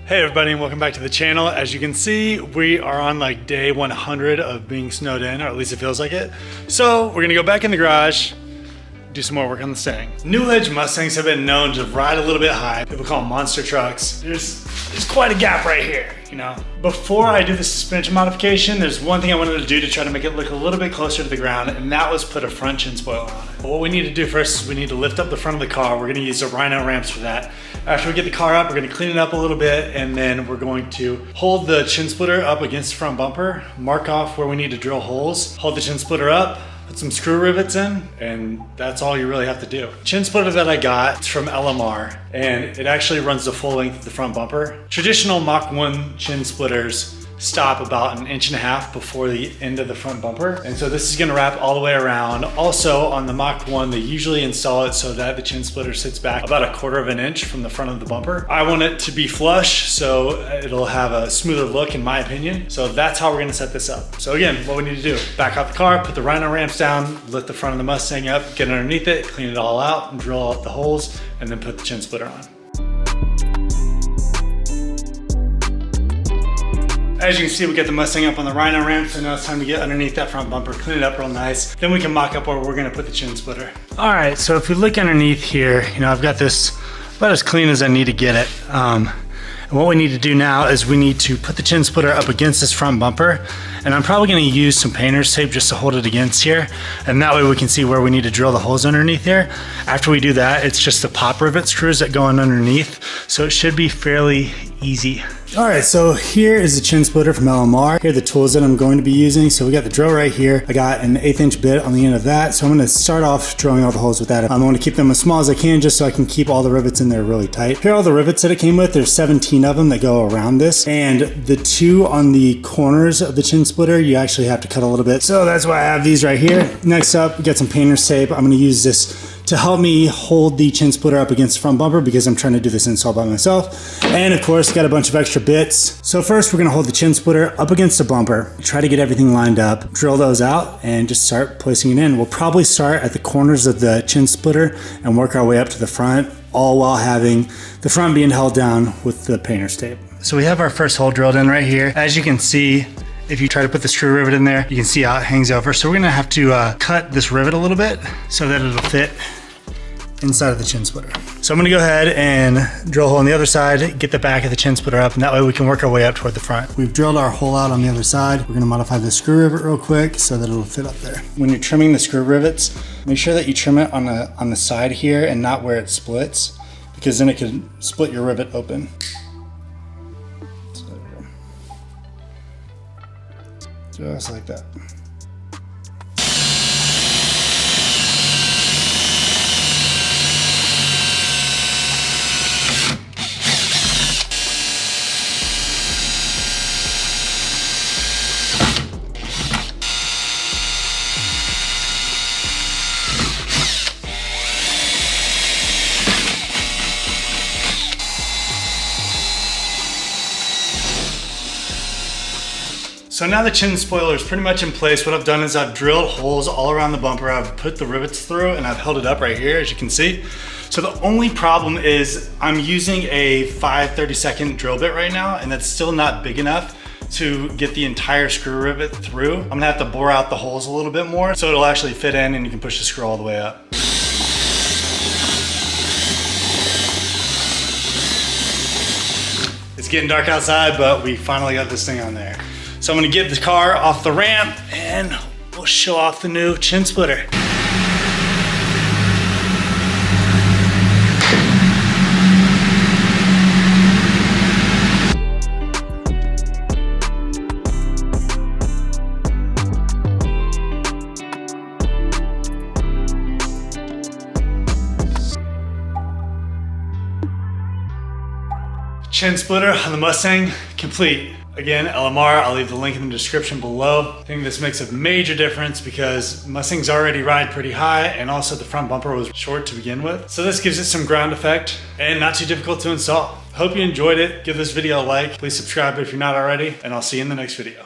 Hey everybody, and welcome back to the channel. As you can see, we are on like day 100 of being snowed in, or at least it feels like it. So we're gonna go back in the garage, do some more work on the Stang. New Edge Mustangs have been known to ride a little bit high. People call them monster trucks. There's quite a gap right here, you know. Before I do the suspension modification, there's one thing I wanted to do to try to make it look a little bit closer to the ground, and that was put a front chin spoiler on it. But what we need to do first is we need to lift up the front of the car. We're gonna use the RhinoRamps for that. After we get the car up, we're gonna clean it up a little bit, and then we're going to hold the chin splitter up against the front bumper, mark off where we need to drill holes, hold the chin splitter up, put some screw rivets in, and that's all you really have to do. Chin splitter that I got, it's from LMR, and it actually runs the full length of the front bumper. Traditional Mach 1 chin splitters stop about 1.5 inches before the end of the front bumper. And so this is gonna wrap all the way around. Also on the Mach 1, they usually install it so that the chin splitter sits back about 1/4 inch from the front of the bumper. I want it to be flush, so it'll have a smoother look in my opinion. So that's how we're gonna set this up. So again, what we need to do, back out the car, put the RhinoRamps down, lift the front of the Mustang up, get underneath it, clean it all out, and drill out the holes, and then put the chin splitter on. As you can see, we get the Mustang up on the RhinoRamp, so now it's time to get underneath that front bumper, clean it up real nice. Then we can mock up where we're gonna put the chin splitter. All right, so if we look underneath here, you know, I've got this about as clean as I need to get it. And what we need to do now is we need to put the chin splitter up against this front bumper, and I'm probably gonna use some painter's tape just to hold it against here, and that way we can see where we need to drill the holes underneath here. After we do that, it's just the pop rivet screws that go in underneath, so it should be fairly easy. All right, so here is the chin splitter from LMR. Here are the tools that I'm going to be using. So we got the drill right here. I got an 1/8 inch bit on the end of that. So I'm gonna start off drilling all the holes with that. I'm gonna keep them as small as I can just so I can keep all the rivets in there really tight. Here are all the rivets that it came with. There's 17 of them that go around this. And the 2 on the corners of the chin splitter, you actually have to cut a little bit. So that's why I have these right here. Next up, we got some painter's tape. I'm gonna use this to help me hold the chin splitter up against the front bumper because I'm trying to do this install by myself. And of course, got a bunch of extra bits. So first we're gonna hold the chin splitter up against the bumper, try to get everything lined up, drill those out, and just start placing it in. We'll probably start at the corners of the chin splitter and work our way up to the front, all while having the front being held down with the painter's tape. So we have our first hole drilled in right here. As you can see, if you try to put the screw rivet in there, you can see how it hangs over. So we're gonna have to cut this rivet a little bit so that it'll fit inside of the chin splitter. So I'm gonna go ahead and drill a hole on the other side, get the back of the chin splitter up, and that way we can work our way up toward the front. We've drilled our hole out on the other side. We're gonna modify the screw rivet real quick so that it'll fit up there. When you're trimming the screw rivets, make sure that you trim it on the side here and not where it splits, because then it could split your rivet open. So there we go. Just like that. So now the chin spoiler is pretty much in place. What I've done is I've drilled holes all around the bumper. I've put the rivets through and I've held it up right here, as you can see. So the only problem is I'm using a 5/32 drill bit right now, and that's still not big enough to get the entire screw rivet through. I'm gonna have to bore out the holes a little bit more so it'll actually fit in and you can push the screw all the way up. It's getting dark outside, but we finally got this thing on there. So I'm gonna get the car off the ramp and we'll show off the new chin splitter. Chin splitter on the Mustang, complete. Again, LMR, I'll leave the link in the description below. I think this makes a major difference because Mustangs already ride pretty high, and also the front bumper was short to begin with. So this gives it some ground effect and not too difficult to install. Hope you enjoyed it. Give this video a like. Please subscribe if you're not already, and I'll see you in the next video.